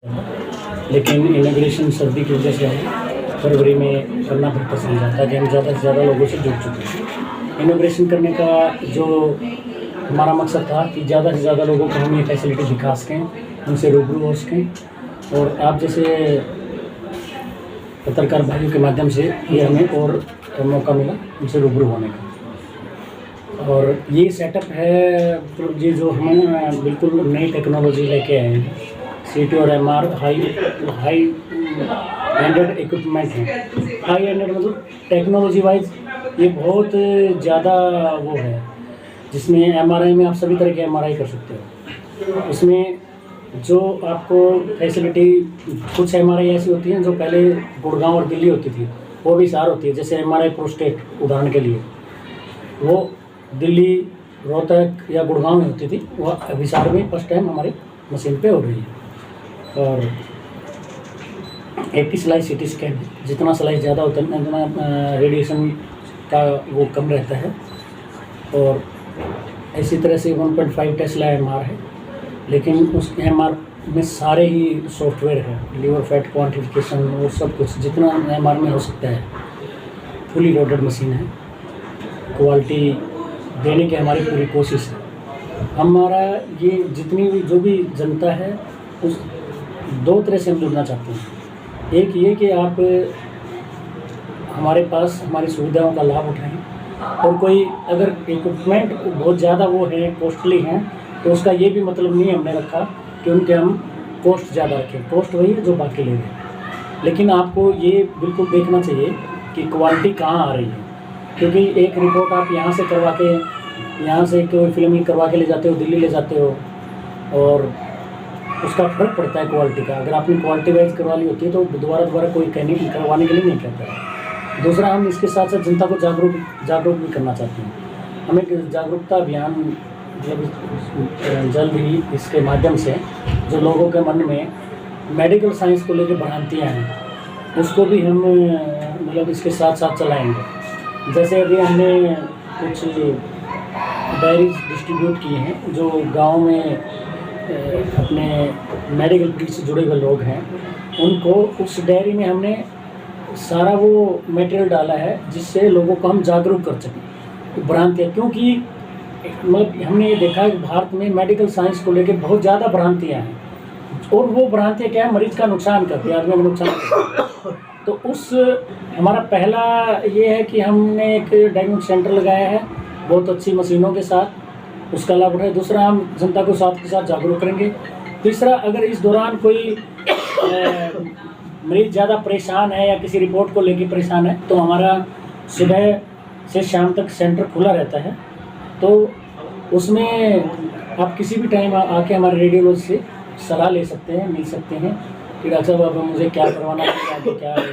लेकिन इनॉग्रेशन सर्दी की वजह से हम फरवरी में करना फिर पसंद आता है कि हम ज़्यादा से ज़्यादा लोगों से जुड़ चुके हैं। इनॉग्रेशन करने का जो हमारा मकसद था कि ज़्यादा से ज़्यादा लोगों को हम ये फैसिलिटी दिखा सकें, उनसे रूबरू हो सकें और आप जैसे पत्रकार भाइयों के माध्यम से ये हमें और मौका मिला उनसे रूबरू होने का। और ये सेटअप है तो ये जो हम बिल्कुल नई टेक्नोलॉजी लेके आए हैं, सीटी और एमआर हाई एंडेड इक्विपमेंट है। हाई एंडेड मतलब टेक्नोलॉजी वाइज ये बहुत ज़्यादा वो है, जिसमें एमआरआई में आप सभी तरह के एमआरआई कर सकते हो। उसमें जो आपको फैसिलिटी, कुछ एमआरआई ऐसी होती हैं जो पहले गुड़गांव और दिल्ली होती थी, वो भी हिसार होती है। जैसे एमआरआई प्रोस्टेट उदाहरण के लिए, वो दिल्ली, रोहतक या गुड़गांव में होती थी, वो हिसार में फर्स्ट टाइम हमारी मशीन पे हो रही है। और 80 स्लाइस सिटी स्कैन, जितना स्लाइस ज़्यादा होता है उतना रेडिएशन का वो कम रहता है। और इसी तरह से 1.5 टेस्ला एमआर है, लेकिन उस एमआर में सारे ही सॉफ्टवेयर है, लीवर फैट क्वांटिफिकेशन और सब कुछ जितना एमआर में हो सकता है। फुली लोडेड मशीन है, क्वालिटी देने की हमारी पूरी कोशिश है। हमारा ये जितनी भी जो भी जनता है उस दो तरह से हम जुड़ना चाहते हैं। एक ये कि आप हमारे पास हमारी सुविधाओं का लाभ उठाएं, और कोई अगर इक्विपमेंट बहुत ज़्यादा वो है, कॉस्टली हैं, तो उसका ये भी मतलब नहीं हमने रखा कि उनके हम कॉस्ट ज़्यादा रखें। कॉस्ट वही है जो बाकी ले रहे हैं, लेकिन आपको ये बिल्कुल देखना चाहिए कि क्वालिटी कहाँ आ रही है। क्योंकि एक रिपोर्ट आप यहाँ से करवा के, यहाँ से कोई फिल्मिंग करवा के ले जाते हो, दिल्ली ले जाते हो, और उसका फ़र्क पड़ता है क्वालिटी का। अगर आपने क्वालिटी वाइज करवा ली होती है तो दोबारा कोई कहने करवाने के लिए नहीं कहता है। दूसरा, हम इसके साथ साथ जनता को जागरूक भी करना चाहते हैं। हम एक जागरूकता अभियान मतलब जल्द ही इसके माध्यम से जो लोगों के मन में मेडिकल साइंस को लेकर भ्रांतियाँ हैं, उसको भी हम मतलब इसके साथ साथ चलाएँगे। जैसे अभी हमने कुछ डायरीज डिस्ट्रीब्यूट किए हैं जो गाँव में अपने मेडिकल फील्ड से जुड़े हुए लोग हैं, उनको उस डायरी में हमने सारा वो मटेरियल डाला है जिससे लोगों को हम जागरूक कर सकें भ्रांतियाँ। क्योंकि मतलब हमने ये देखा है कि भारत में मेडिकल साइंस को लेकर बहुत ज़्यादा भ्रांतियाँ हैं, और वो भ्रांतियाँ क्या है, मरीज का नुकसान करती है, आदमी का नुकसान करती है। तो उस हमारा पहला ये है कि हमने एक डायग्नोस्टिक सेंटर लगाया है बहुत अच्छी मशीनों के साथ, उसका लाभ उठाए। दूसरा, हम जनता को साथ के साथ जागरूक करेंगे। तीसरा, अगर इस दौरान कोई मरीज ज़्यादा परेशान है या किसी रिपोर्ट को लेकर परेशान है, तो हमारा सुबह से शाम तक सेंटर खुला रहता है। तो उसमें आप किसी भी टाइम आके हमारे रेडियोलॉजी से सलाह ले सकते हैं, मिल सकते हैं कि डॉक्टर साहब अब मुझे क्या करवाना है, क्या है।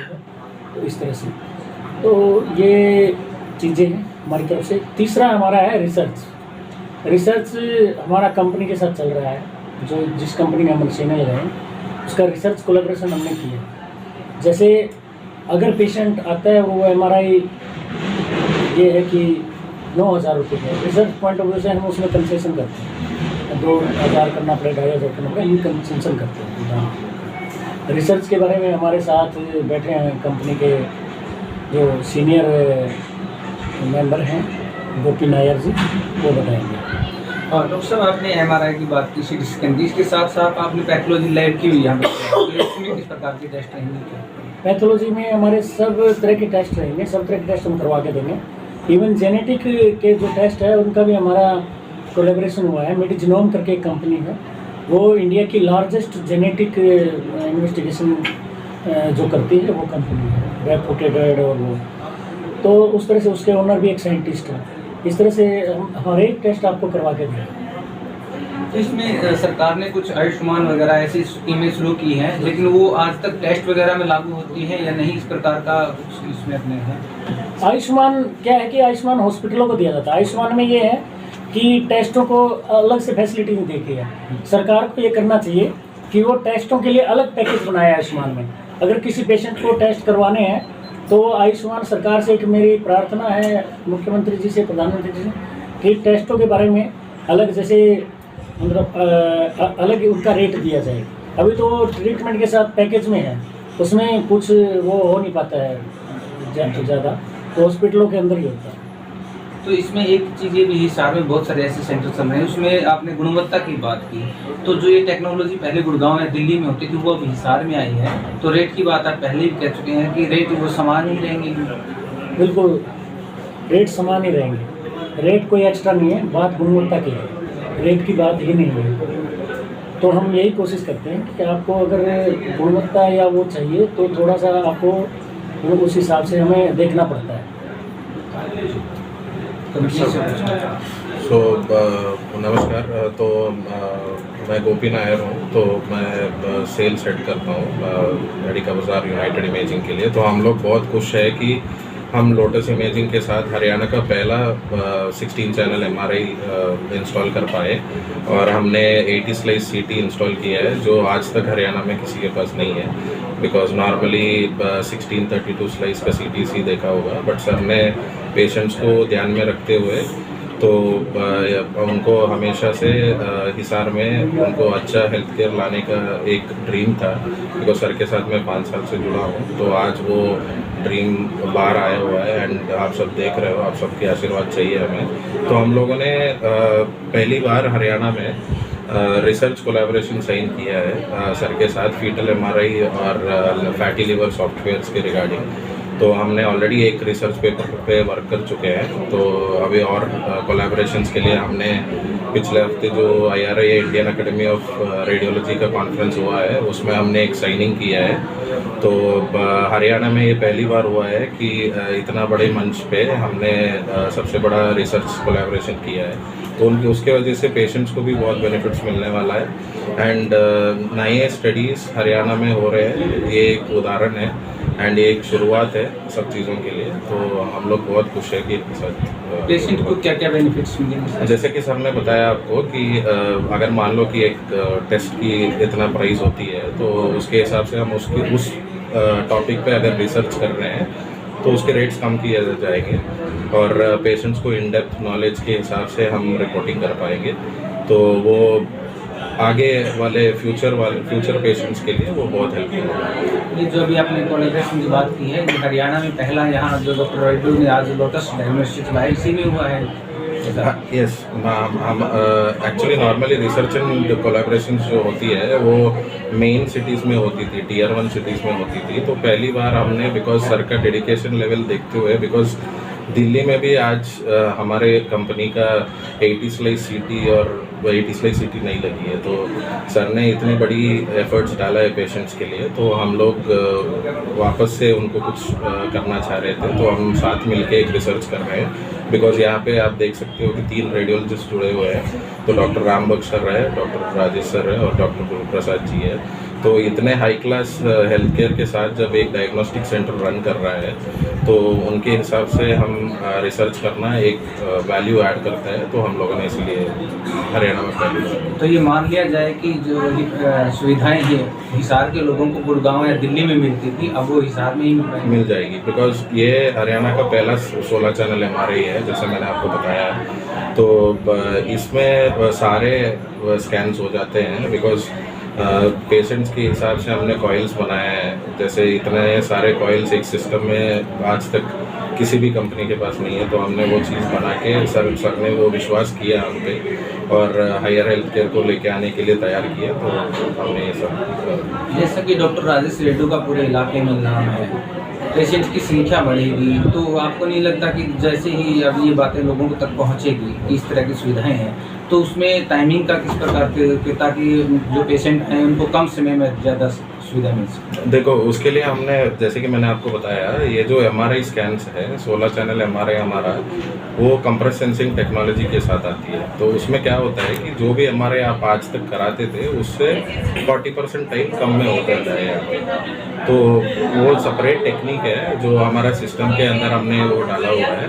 तो इस तरह से तो ये चीज़ें हैं हमारी तरफ से। तीसरा हमारा है रिसर्च हमारा कंपनी के साथ चल रहा है। जो जिस कंपनी में हम मशीनें लगाए हैं उसका रिसर्च कोलैबोरेशन हमने किया है। जैसे अगर पेशेंट आता है, वो एमआरआई ये है कि 9,000 रुपये है, रिसर्च पॉइंट ऑफ व्यू से हम उसमें कंसेशन करते हैं। 2,000 करना पड़े, 2,500 करना पड़े, हम कंसेशन करते हैं। रिसर्च के बारे में हमारे साथ बैठे हैं कंपनी के जो सीनियर मेंबर हैं, गोपी नायर जी, वो बताएंगे। और डॉक्टर साहब, आपने एमआरआई की बात की, सीटी स्कैन की, इसके साथ साथ आपने पैथोलॉजी लैब की हुई है, इसमें किस प्रकार के टेस्ट रहेंगे? पैथोलॉजी में हमारे सब तरह के टेस्ट रहेंगे, सब तरह के टेस्ट हम करवा के देंगे। इवन जेनेटिक के जो टेस्ट है उनका भी हमारा कोलैबोरेशन हुआ है। मेडिजिनोम करके एक कंपनी है, वो इंडिया की लार्जेस्ट जेनेटिक इन्वेस्टिगेशन जो करती है वो कंपनी है, रेपुटेड। और वो तो उस तरह से उसके ओनर भी एक साइंटिस्ट है। इस तरह से हम हर एक टेस्ट आपको करवा के देंगे। तो इसमें सरकार ने कुछ आयुष्मान वगैरह ऐसी स्कीमें शुरू की हैं, लेकिन वो आज तक टेस्ट वगैरह में लागू होती हैं या नहीं, इस प्रकार का कुछ इसमें अपने है? आयुष्मान क्या है कि आयुष्मान हॉस्पिटलों को दिया जाता है। आयुष्मान में ये है कि टेस्टों को अलग से फैसिलिटी नहीं देखी है। सरकार को ये करना चाहिए कि वो टेस्टों के लिए अलग पैकेज बनाए आयुष्मान में। अगर किसी पेशेंट को टेस्ट करवाने हैं तो आयुष्मान सरकार से एक मेरी प्रार्थना है मुख्यमंत्री जी से, प्रधानमंत्री जी से, कि टेस्टों के बारे में अलग जैसे मतलब अलग उनका रेट दिया जाए। अभी तो ट्रीटमेंट के साथ पैकेज में है, उसमें कुछ वो हो नहीं पाता है ज़्यादा, तो हॉस्पिटलों के अंदर ही होता है। तो इसमें एक चीज़ ये भी, हिसार में बहुत सारे ऐसे सेंटर चल रहे हैं, उसमें आपने गुणवत्ता की बात की, तो जो ये टेक्नोलॉजी पहले गुड़गांव या दिल्ली में होती थी वो अब हिसार में आई है, तो रेट की बात आप पहले भी कह चुके हैं कि रेट वो समान ही रहेंगे। बिल्कुल रेट समान ही रहेंगे, रेट कोई एक्स्ट्रा नहीं है, बात गुणवत्ता की है, रेट की बात ही नहीं है। तो हम यही कोशिश करते हैं कि आपको अगर गुणवत्ता या वो चाहिए तो थोड़ा सा आपको वो उस हिसाब से हमें देखना पड़ता है। सो नमस्कार। तो मैं गोपी नायर हूँ, तो मैं सेल्स हेड करता हूँ मेडिका बाज़ार यूनाइटेड इमेजिंग के लिए। तो हम लोग बहुत खुश है कि हम लोटस इमेजिंग के साथ हरियाणा का पहला 16 चैनल MRI इंस्टॉल कर पाए, और हमने 80 स्लाइस CT इंस्टॉल किया है, जो आज तक हरियाणा में किसी के पास नहीं है, बिकॉज नॉर्मली 16-32 स्लाइस का CTC देखा होगा। बट सर ने पेशेंट्स को ध्यान में रखते हुए तो उनको हमेशा से हिसार में उनको अच्छा हेल्थ केयर लाने का एक ड्रीम था, बिकॉज सर के साथ मैं 5 साल से जुड़ा हूँ। तो आज वो ड्रीम बाहर आया हुआ है, एंड आप सब देख रहे हो, आप सबके आशीर्वाद चाहिए हमें। तो हम लोगों ने पहली बार हरियाणा में रिसर्च कोलैबोरेशन साइन किया है सर के साथ, फीटल MRI और फैटी लिवर सॉफ्टवेयर्स के रिगार्डिंग। तो हमने ऑलरेडी एक रिसर्च पेपर पे वर्क कर चुके हैं, तो अभी और कोलैबोरेशंस के लिए हमने पिछले हफ्ते जो IRA Indian academy of radiology का कॉन्फ्रेंस हुआ है, उसमें हमने एक साइनिंग किया है। तो हरियाणा में ये पहली बार हुआ है कि इतना बड़े मंच पे हमने सबसे बड़ा रिसर्च कोलैबोरेशन किया है, तो उनकी उसके वजह से पेशेंट्स को भी बहुत बेनिफिट्स मिलने वाला है। एंड नए स्टडीज़ हरियाणा में हो रहे हैं, ये एक उदाहरण है एंड ये एक शुरुआत है सब चीज़ों के लिए। तो हम लोग बहुत खुश है कि इनके साथ पेशेंट को क्या क्या बेनिफिट्स मिलेंगे। जैसे कि सर ने बताया आपको कि अगर मान लो कि एक टेस्ट की इतना प्राइस होती है, तो उसके हिसाब से हम उस टॉपिक पे अगर रिसर्च कर रहे हैं तो उसके रेट्स कम किए जाएंगे, और पेशेंट्स को इन डेप्थ नॉलेज के हिसाब से हम रिपोर्टिंग कर पाएंगे। तो वो आगे वाले फ्यूचर पेशेंट्स के लिए वो बहुत हेल्पफुल होगा। ये जो अभी आपने कोलैबोरेशन की बात की है, ये हरियाणा में पहला यहाँ जो डॉक्टर रेड्डी ने आज लोटस डायग्नोस्टिक्स लाया, इसी में हुआ है। यस, हम actually normally research and collaboration जो होती है वो मेन सिटीज़ में होती थी, Tier 1 सिटीज़ में होती थी। तो पहली बार हमने, बिकॉज सर का डेडिकेशन लेवल देखते हुए, बिकॉज दिल्ली में भी आज हमारे कंपनी का 80 स्लाइस CT और 80 स्लाइस CT नहीं लगी है, तो सर ने इतनी बड़ी एफर्ट्स डाला है पेशेंट्स के लिए। तो हम लोग वापस से उनको कुछ करना चाह रहे थे, तो हम साथ मिलके एक रिसर्च कर रहे हैं। बिकॉज यहाँ पे आप देख सकते हो कि 3 रेडियोलॉजिस्ट जुड़े हुए हैं, तो डॉक्टर रामबख्श सर है, डॉक्टर राजेश सर है और डॉक्टर गुरु प्रसाद जी है। तो इतने हाई क्लास हेल्थ केयर के साथ जब एक डायग्नोस्टिक सेंटर रन कर रहा है, तो उनके हिसाब से हम रिसर्च करना एक वैल्यू ऐड करता है। तो हम लोगों ने इसलिए हरियाणा में पहले। तो ये मान लिया जाए कि जो सुविधाएं ये हिसार के लोगों को गुड़गांव या दिल्ली में मिलती थी, अब वो हिसार में ही मिल जाएगी, बिकॉज ये हरियाणा का पहला 16 चैनल MRI है, जैसे मैंने आपको बताया। तो इसमें सारे स्कैन्स हो जाते हैं, बिकॉज पेशेंट्स के हिसाब से हमने कॉइल्स बनाए हैं। जैसे इतने सारे कॉइल्स एक सिस्टम में आज तक किसी भी कंपनी के पास नहीं है, तो हमने वो चीज़ बना के सर ने वो विश्वास किया हम पे, और हायर हेल्थ केयर को लेके आने के लिए तैयार किया। तो हमने ये सब, जैसा कि डॉक्टर राजेश रेड्डी का पूरे इलाके में नाम है, पेशेंट्स की संख्या बढ़ेगी, तो आपको नहीं लगता कि जैसे ही अब ये बातें लोगों को तक पहुँचेगी, इस तरह की सुविधाएं हैं, तो उसमें टाइमिंग का किस प्रकार के, ताकि जो पेशेंट हैं उनको कम समय में ज़्यादा सुविधा मिल सके। देखो, उसके लिए हमने, जैसे कि मैंने आपको बताया, ये जो MRI स्कैन्स है, 16 चैनल MRI हमारा, वो कंप्रेस सेंसिंग टेक्नोलॉजी के साथ आती है। तो उसमें क्या होता है कि जो भी MRI आप आज तक कराते थे, उससे 40% टाइम कम में होता जाएगा। तो वो सेपरेट टेक्निक है जो हमारा सिस्टम के अंदर हमने वो डाला हुआ है,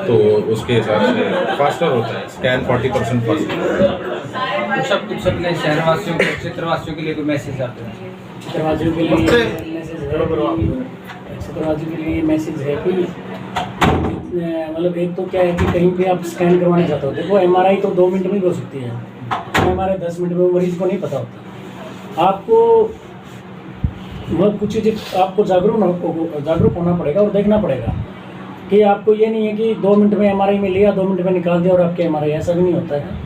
तो उसके हिसाब से फास्टर होता है, स्कैन 40% फास्टर। कुछ अपने शहरवासियों के, क्षेत्रवासियों के लिए कोई मैसेज आते हैं? क्षेत्रवासियों के लिए मैसेज है कि मतलब एक तो क्या है कि कहीं पे आप स्कैन करवाने जाते हो, देखो MRI तो 2 मिनट में ही हो सकती है, हमारे 10 मिनट में मरीज को नहीं पता होता। आपको वह कुछ चीज़ आपको जागरूक होना पड़ेगा और देखना पड़ेगा कि आपको ये नहीं है कि 2 मिनट में एमआरआई में लिया, 2 मिनट में निकाल दिया और आपके एमआरआई, ऐसा भी नहीं होता है।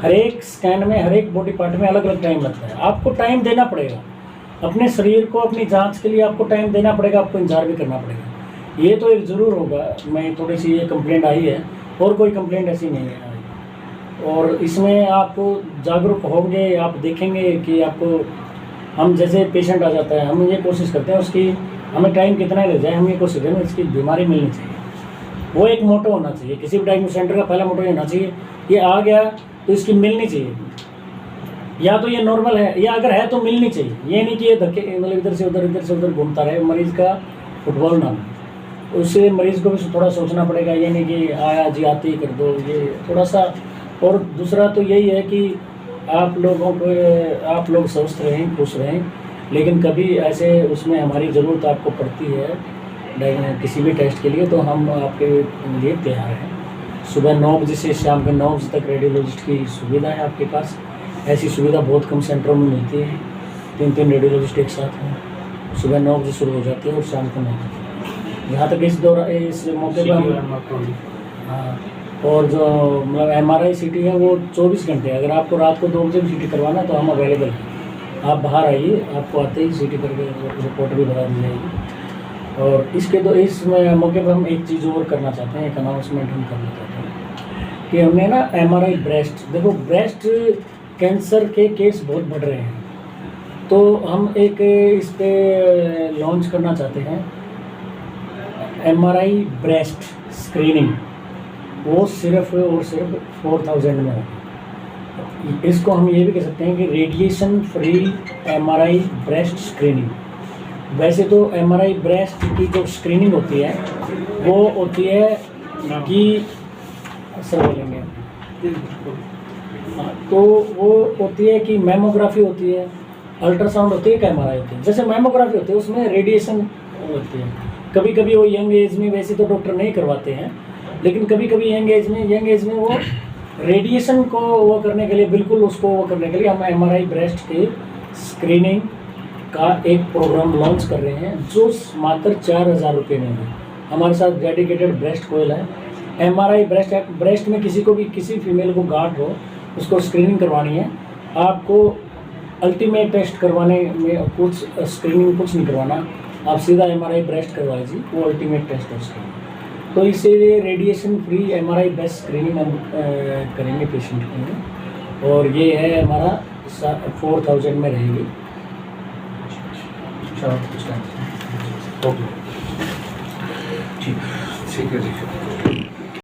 हर एक स्कैन में, हर एक बॉडी पार्ट में अलग अलग टाइम लगता है। आपको टाइम देना पड़ेगा अपने शरीर को, अपनी जांच के लिए आपको टाइम देना पड़ेगा, आपको इंतजार भी करना पड़ेगा। ये तो एक ज़रूर होगा। मैं थोड़ी सी ये कंप्लेंट आई है और कोई कंप्लेंट ऐसी नहीं है आई। और इसमें आप जागरूक होंगे, आप देखेंगे कि आपको, हम जैसे पेशेंट आ जाता है, हम ये कोशिश करते हैं उसकी, हमें टाइम कितना ही लग जाए, हम ये कोशिश करें इसकी बीमारी मिलनी चाहिए। वो एक मोटो होना चाहिए। किसी भी डायग्नोसिस सेंटर का पहला मोटो ये होना चाहिए, ये आ गया तो इसकी मिलनी चाहिए, या तो ये नॉर्मल है, या अगर है तो मिलनी चाहिए। ये नहीं कि ये धक्के मतलब इधर से उधर घूमता रहे, मरीज़ का फुटबॉल ना हो। उससे मरीज़ को भी थोड़ा सोचना पड़ेगा, ये नहीं कि आया जी आते ही कर दो, ये थोड़ा सा। और दूसरा तो यही है कि आप लोग स्वस्थ रहें, खुश रहें, लेकिन कभी ऐसे उसमें हमारी ज़रूरत आपको पड़ती है किसी भी टेस्ट के लिए, तो हम आपके लिए तैयार हैं। सुबह 9 बजे से शाम के 9 बजे तक रेडियोलॉजिस्ट की सुविधा है आपके पास। ऐसी सुविधा बहुत कम सेंटरों में मिलती है। 3 रेडियोलॉजिस्ट एक साथ हैं। सुबह 9 बजे शुरू हो जाती है और शाम को 9 बजे। यहाँ तक इस मौके पर हम, हाँ, और जो मतलब एमआरआई सीटी है वो 24 घंटे। अगर आपको रात को 2 बजे भी सीटी करवाना है तो हम अवेलेबल हैं। आप बाहर आइए, आपको आते ही सीटी करके रिपोर्ट भी बता दी जाएगी। और इस मौके पर हम एक चीज़ और करना चाहते हैं, एक अनाउंसमेंट हम करना चाहते हैं कि हमने ना एमआरआई ब्रेस्ट, देखो ब्रेस्ट कैंसर के केस बहुत बढ़ रहे हैं, तो हम एक इस पे लॉन्च करना चाहते हैं एमआरआई ब्रेस्ट स्क्रीनिंग। वो सिर्फ और सिर्फ 4000 में है। इसको हम ये भी कह सकते हैं कि radiation free MRI breast screening. वैसे तो एमआरआई ब्रेस्ट की जो स्क्रीनिंग होती है वो होती है कि सर बोलेंगे, तो वो होती है कि मैमोग्राफी होती है, अल्ट्रासाउंड होती है, एमआरआई होती है। जैसे मैमोग्राफी होती है उसमें रेडिएशन होती है। कभी कभी वो यंग एज में, वैसे तो डॉक्टर नहीं करवाते हैं, लेकिन कभी कभी यंग एज में वो रेडिएशन को वो करने के लिए, बिल्कुल उसको वो करने के लिए हम एमआरआई ब्रेस्ट की स्क्रीनिंग का एक प्रोग्राम लॉन्च कर रहे हैं, जो मात्र 4000 रुपये में है। हमारे साथ डेडिकेटेड ब्रेस्ट कोयल है। एमआरआई ब्रेस्ट में किसी फीमेल को गांठ हो, उसको स्क्रीनिंग करवानी है। आपको अल्टीमेट टेस्ट करवाने में कुछ स्क्रीनिंग कुछ नहीं करवाना, आप सीधा एमआरआई ब्रेस्ट करवा लीजिए, वो अल्टीमेट टेस्ट है उसका। तो इसीलिए radiation free MRI breast screening हम करेंगे पेशेंट के लिए, और ये है हमारा 4000 में रहेगी। ठीक है, ठीक है।